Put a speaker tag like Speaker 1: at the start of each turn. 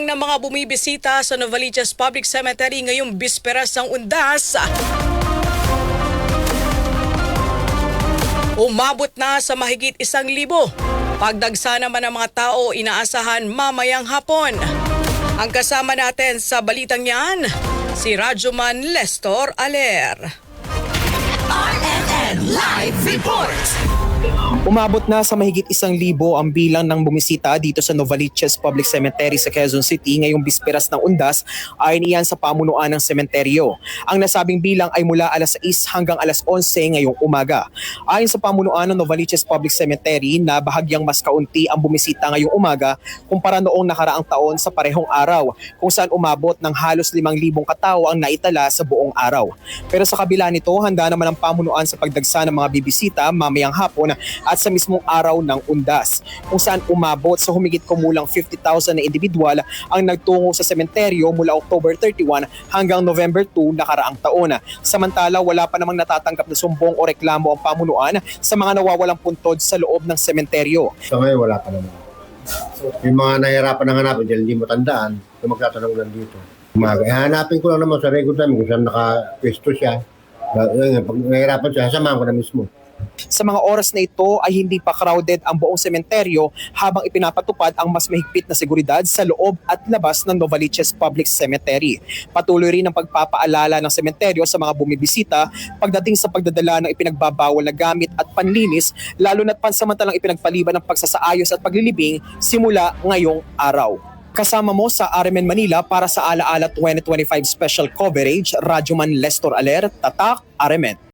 Speaker 1: ng mga bumibisita sa Novaliches Public Cemetery ngayong bisperas ng Undas. Umabot na sa mahigit 1,000. Pagdagsa naman ng mga tao inaasahan mamayang hapon. Ang kasama natin sa balitang yan, si Radyoman Lestor Aler.
Speaker 2: RNN Live Report!
Speaker 3: Umabot na sa mahigit 1,000 ang bilang ng bumisita dito sa Novaliches Public Cemetery sa Quezon City ngayong bisperas ng Undas ayon iyan sa pamunuan ng sementeryo. Ang nasabing bilang ay mula alas 6 hanggang alas 11 ngayong umaga. Ayon sa pamunuan ng Novaliches Public Cemetery na bahagyang mas kaunti ang bumisita ngayong umaga kumpara noong nakaraang taon sa parehong araw kung saan umabot ng halos 5,000 katao ang naitala sa buong araw. Pero sa kabila nito, handa naman ang pamunuan sa pagdagsa ng mga bibisita mamayang hapon at sa mismong araw ng Undas, kung saan umabot sa humigit kumulang 50,000 na individual ang nagtungo sa sementeryo mula October 31 hanggang November 2 nakaraang taon. Samantala, wala pa namang natatanggap na sumbong o reklamo ang pamunuan sa mga nawawalang puntod sa loob ng sementeryo.
Speaker 4: So ngayon wala pa naman. Yung mga nahihirapan ng hanapin dahil hindi mo tandaan, yung magtatanong lang dito. Hanapin ko lang naman sa record namin kung saan naka-pesto siya. Pag nahihirapan siya, sasamahan ko na mismo.
Speaker 3: Sa mga oras na ito ay hindi pa crowded ang buong sementeryo habang ipinapatupad ang mas mahigpit na seguridad sa loob at labas ng Novaliches Public Cemetery. Patuloy rin ang pagpapaalala ng sementeryo sa mga bumibisita pagdating sa pagdadala ng ipinagbabawal na gamit at panlinis, lalo na't pansamantalang ipinagpaliban ng pagsasaayos at paglilibing simula ngayong araw. Kasama mo sa RMN Manila para sa Alaala 2025 Special Coverage, Radyoman Lestor Aler, Tatak, RMN.